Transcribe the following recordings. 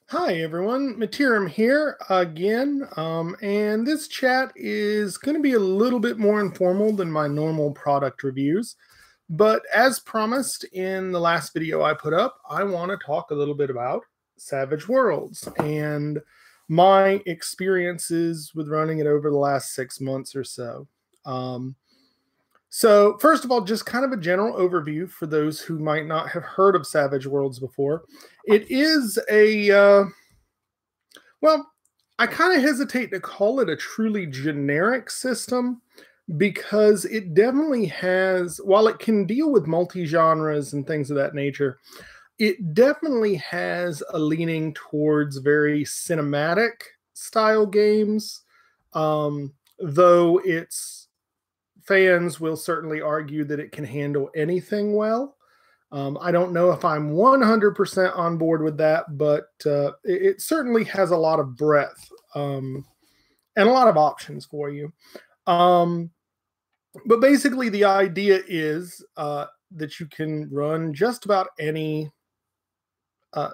Hi everyone, Mittierim here again, and this chat is going to be a little bit more informal than my normal product reviews. But as promised in the last video I put up, I want to talk a little bit about Savage Worlds and my experiences with running it over the last 6 months or so. Um, so, first of all, just kind of a general overview for those who might not have heard of Savage Worlds before. It is well, I kind of hesitate to call it a truly generic system because it definitely has, while it can deal with multi genres and things of that nature, it definitely has a leaning towards very cinematic style games. Though its fans will certainly argue that it can handle anything well. I don't know if I'm 100% on board with that, but it certainly has a lot of breadth and a lot of options for you. Um, but basically, the idea is that you can run just about any uh,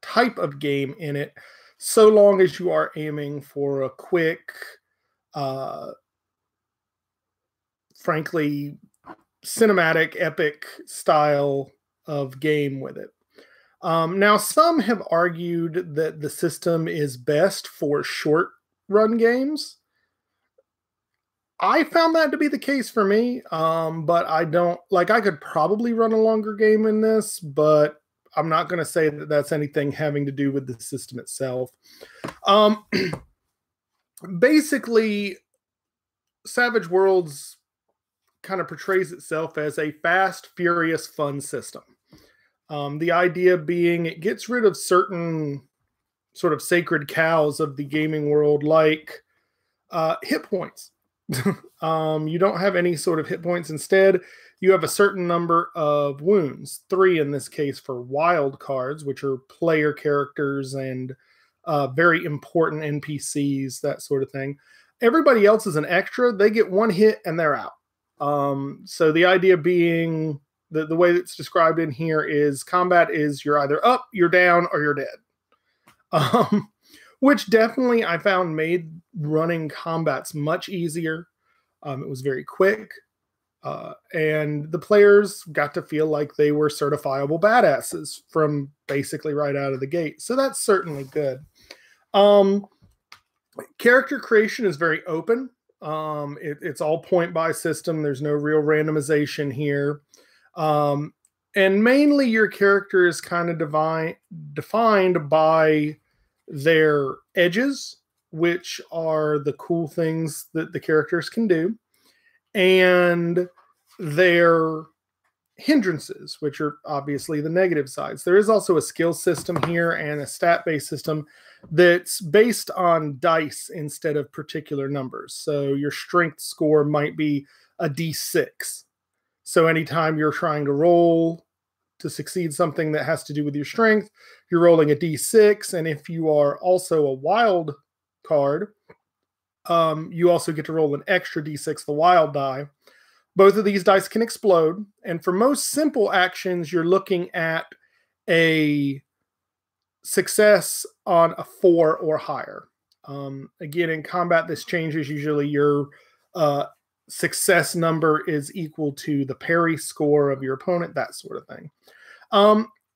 type of game in it, so long as you are aiming for a quick, uh, frankly, cinematic, epic style of game with it. Now, some have argued that the system is best for short run games. I found that to be the case for me, but I don't like. I could probably run a longer game in this, but I'm not going to say that that's anything having to do with the system itself. Um, Basically, Savage Worlds kind of portrays itself as a fast, furious, fun system. The idea being it gets rid of certain sort of sacred cows of the gaming world, like hit points. You don't have any sort of hit points. Instead, you have a certain number of wounds, 3 in this case for wild cards, which are player characters and very important NPCs, that sort of thing. Everybody else is an extra. They get 1 hit and they're out. So the idea being the way that's described in here is combat is you're either up, you're down, or you're dead. Um, which definitely I found made running combats much easier. It was very quick, and the players got to feel like they were certifiable badasses from basically right out of the gate. So that's certainly good. Um, Character creation is very open. It's all point buy system. There's no real randomization here. Um, and mainly your character is kind of defined by their edges, which are the cool things that the characters can do, and their hindrances, which are obviously the negative sides. There is also a skill system here and a stat based system that's based on dice instead of particular numbers. So your strength score might be a d6. So anytime you're trying to roll to succeed something that has to do with your strength, you're rolling a d6. And if you are also a wild card, you also get to roll an extra d6, the wild die. Both of these dice can explode. And for most simple actions, you're looking at a success on a 4 or higher. Again, in combat, this changes. Usually your success number is equal to the parry score of your opponent, that sort of thing.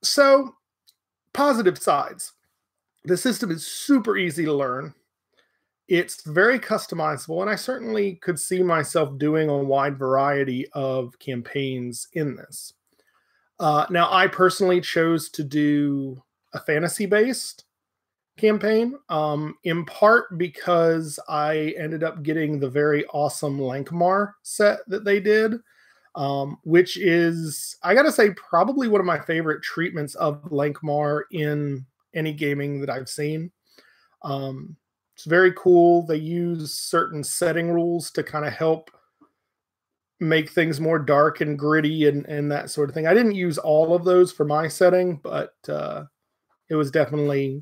So, positive sides. The system is super easy to learn. It's very customizable, and I certainly could see myself doing a wide variety of campaigns in this. Now, I personally chose to do a fantasy-based campaign, in part because I ended up getting the very awesome Lankmar set that they did, which is, I gotta say, probably one of my favorite treatments of Lankmar in any gaming that I've seen. It's very cool. They use certain setting rules to kind of help make things more dark and gritty and that sort of thing. I didn't use all of those for my setting, but it was definitely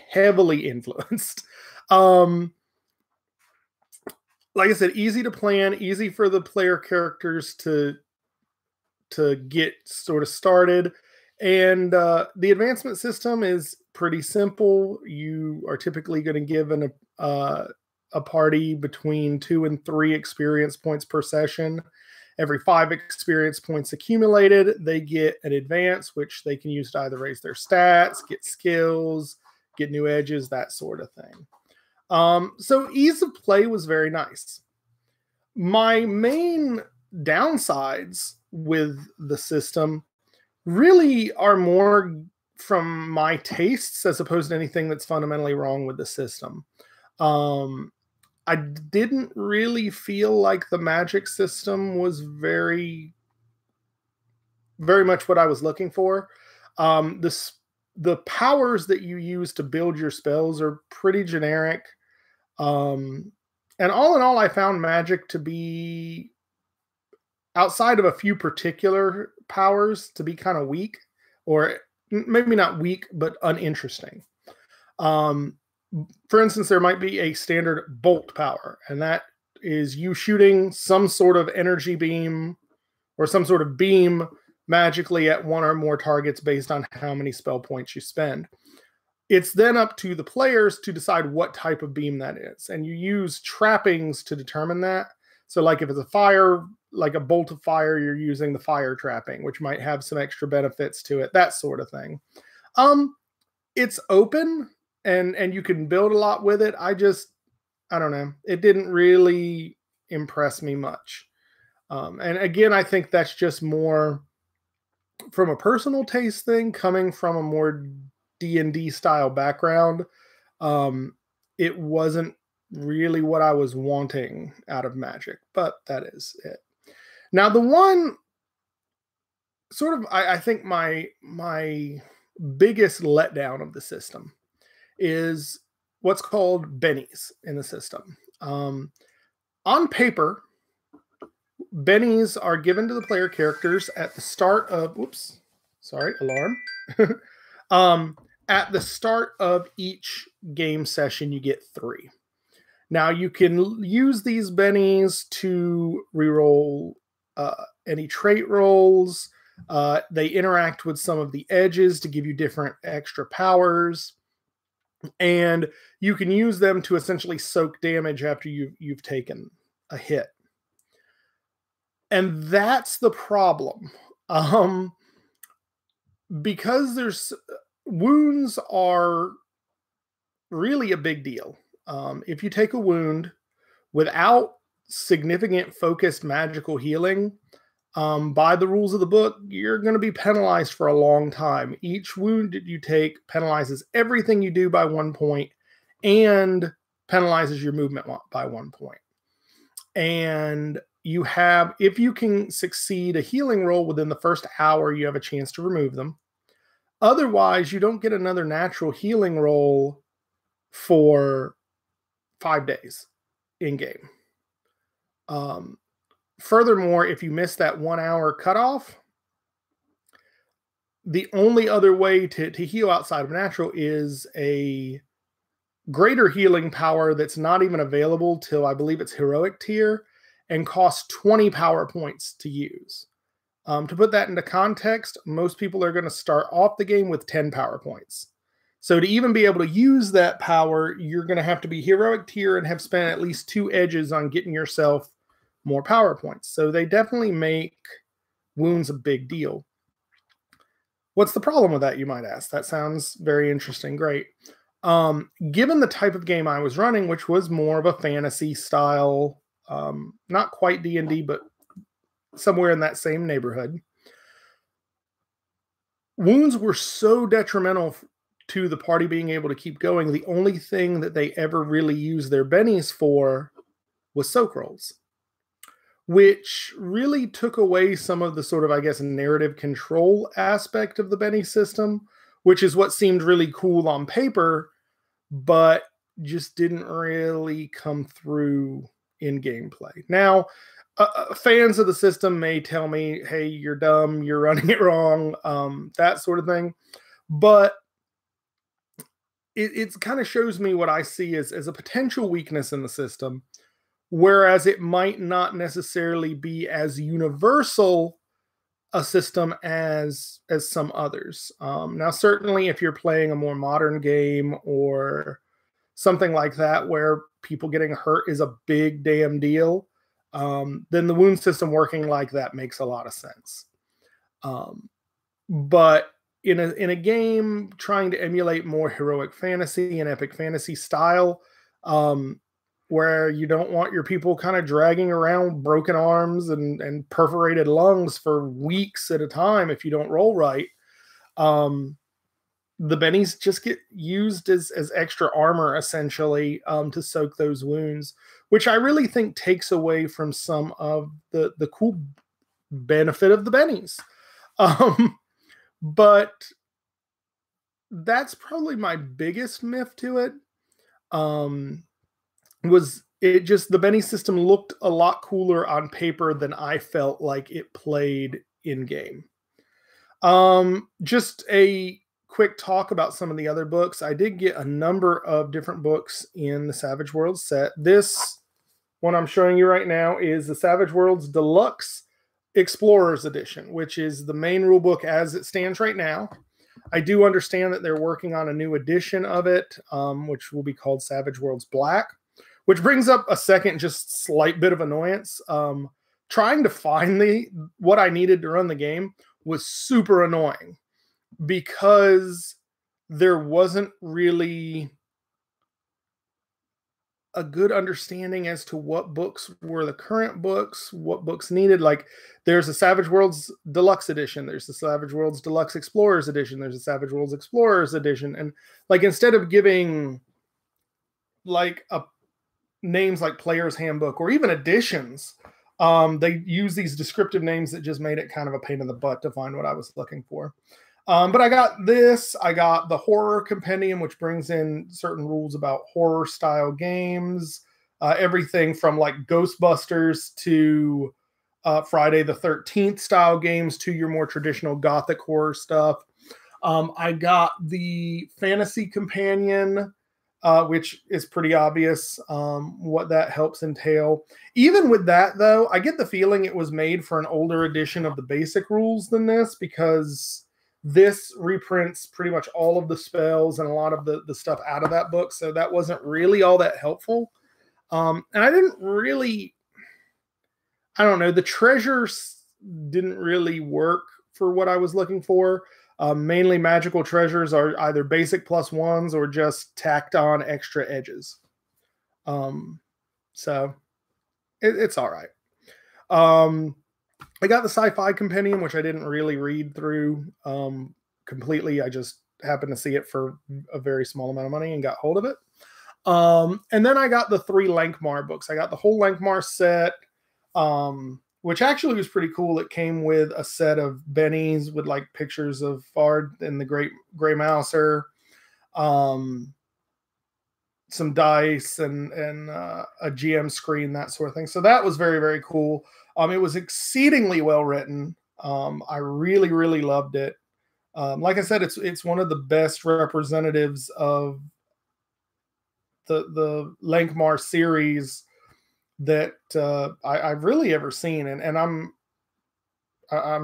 heavily influenced. Um, like I said, easy to plan, easy for the player characters to get sort of started, And the advancement system is pretty simple. You are typically going to give a party between 2 and 3 experience points per session. Every 5 experience points accumulated, they get an advance, which they can use to either raise their stats, get skills, get new edges, that sort of thing. So ease of play was very nice. My main downsides with the system really are more from my tastes as opposed to anything that's fundamentally wrong with the system. I didn't really feel like the magic system was very much what I was looking for. The powers that you use to build your spells are pretty generic. And all in all, I found magic to be, outside of a few particular powers, to be kind of weak, or maybe not weak, but uninteresting. For instance, there might be a standard bolt power, and that is you shooting some sort of energy beam or some sort of beam magically at one or more targets based on how many spell points you spend. It's then up to the players to decide what type of beam that is, and you use trappings to determine that. So like if it's a fire, like a bolt of fire, you're using the fire trapping, which might have some extra benefits to it, that sort of thing. It's open, and you can build a lot with it. I don't know. It didn't really impress me much. And again, I think that's just more from a personal taste thing, coming from a more D&D style background. It wasn't really what I was wanting out of Magic, but that is it. Now, the one sort of, I think my biggest letdown of the system is what's called bennies in the system. On paper, bennies are given to the player characters at the start of, alarm. At the start of each game session, you get 3. Now, you can use these bennies to reroll any trait rolls. They interact with some of the edges to give you different extra powers. And you can use them to essentially soak damage after you've taken a hit. And that's the problem. Because wounds are really a big deal. If you take a wound without significant focused magical healing, by the rules of the book, you're going to be penalized for a long time. Each wound that you take penalizes everything you do by 1 point and penalizes your movement by 1 point. And if you can succeed a healing roll within the first hour, you have a chance to remove them. Otherwise, you don't get another natural healing roll for 5 days in game. Furthermore, if you miss that 1 hour cutoff, the only other way to heal outside of natural is a greater healing power that's not even available till, I believe it's heroic tier, and costs 20 power points to use. To put that into context, most people are going to start off the game with 10 power points. So to even be able to use that power, you're going to have to be heroic tier and have spent at least 2 edges on getting yourself more power points. So they definitely make wounds a big deal. What's the problem with that, you might ask? That sounds very interesting. Great. Given the type of game I was running, which was more of a fantasy style, not quite D&D, but somewhere in that same neighborhood, wounds were so detrimental to the party being able to keep going. The only thing that they ever really used their bennies for was soak rolls, which really took away some of the sort of, I guess, narrative control aspect of the benny system, which is what seemed really cool on paper, but just didn't really come through in gameplay. Now, fans of the system may tell me, hey, you're dumb, you're running it wrong, that sort of thing. But it kind of shows me what I see as a potential weakness in the system, whereas it might not necessarily be as universal a system as some others. Now, certainly, if you're playing a more modern game or something like that, where people getting hurt is a big damn deal, then the wound system working like that makes a lot of sense. But in a game trying to emulate more heroic fantasy and epic fantasy style, where you don't want your people kind of dragging around broken arms and perforated lungs for weeks at a time if you don't roll right, the bennies just get used as extra armor, essentially, to soak those wounds, which I really think takes away from some of the cool benefit of the bennies. But that's probably my biggest myth to it. Was it just the Benny system looked a lot cooler on paper than I felt like it played in game. Just a quick talk about some of the other books. I did get a number of different books in the Savage Worlds set. This one I'm showing you right now is the Savage Worlds Deluxe Explorers Edition, which is the main rule book as it stands right now. I do understand that they're working on a new edition of it, which will be called Savage Worlds Black, which brings up a second just slight bit of annoyance. Trying to find what I needed to run the game was super annoying because there wasn't really a good understanding as to what books were the current books, what books needed. Like, there's a Savage Worlds Deluxe Edition, there's the Savage Worlds Deluxe Explorers Edition, there's a Savage Worlds Explorers Edition, and like instead of giving like names like Player's Handbook or even editions, they use these descriptive names that just made it kind of a pain in the butt to find what I was looking for. But I got this. I got the Horror Compendium, which brings in certain rules about horror style games. Everything from like Ghostbusters to Friday the 13th style games to your more traditional Gothic horror stuff. I got the Fantasy Companion, which is pretty obvious what that helps entail. Even with that, though, I get the feeling it was made for an older edition of the basic rules than this, because this reprints pretty much all of the spells and a lot of the stuff out of that book. So that wasn't really all that helpful. And I didn't really, I don't know, the treasures didn't really work for what I was looking for. Mainly magical treasures are either basic +1s or just tacked on extra edges. So it's all right. I got the Sci-Fi Compendium, which I didn't really read through completely. I just happened to see it for a very small amount of money and got hold of it. And then I got the 3 Lankmar books. I got the whole Lankmar set, which actually was pretty cool. It came with a set of bennies with like pictures of Fard and the Great Grey Mouser, some dice and a GM screen, that sort of thing. So that was very, very cool. It was exceedingly well written. I really, really loved it. Like I said, it's one of the best representatives of the Lankmar series that I've really ever seen, and I'm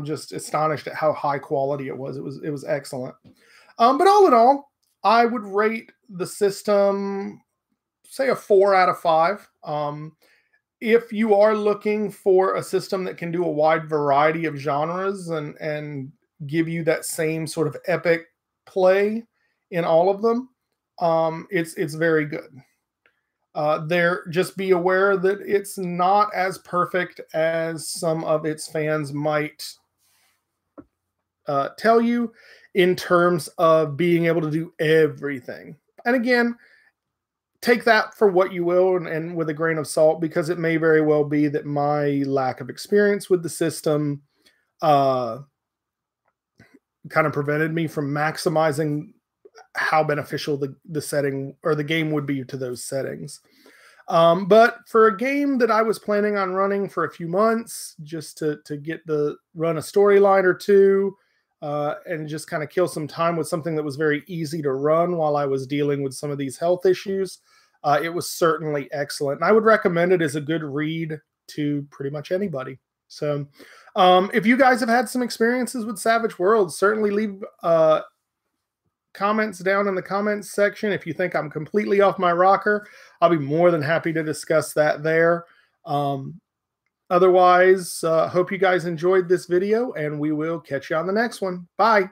just astonished at how high quality it was. It was excellent. But all in all, I would rate the system, say, a 4 out of 5. If you are looking for a system that can do a wide variety of genres and give you that same sort of epic play in all of them, it's very good. Just be aware that it's not as perfect as some of its fans might tell you in terms of being able to do everything. And again, take that for what you will and with a grain of salt, because it may very well be that my lack of experience with the system kind of prevented me from maximizing how beneficial the setting or the game would be to those settings. But for a game that I was planning on running for a few months, just to run a storyline or two, and just kind of kill some time with something that was very easy to run while I was dealing with some of these health issues, it was certainly excellent. And I would recommend it as a good read to pretty much anybody. So if you guys have had some experiences with Savage Worlds, certainly leave comments down in the comments section. If you think I'm completely off my rocker, I'll be more than happy to discuss that there. Otherwise, hope you guys enjoyed this video, and we will catch you on the next one. Bye.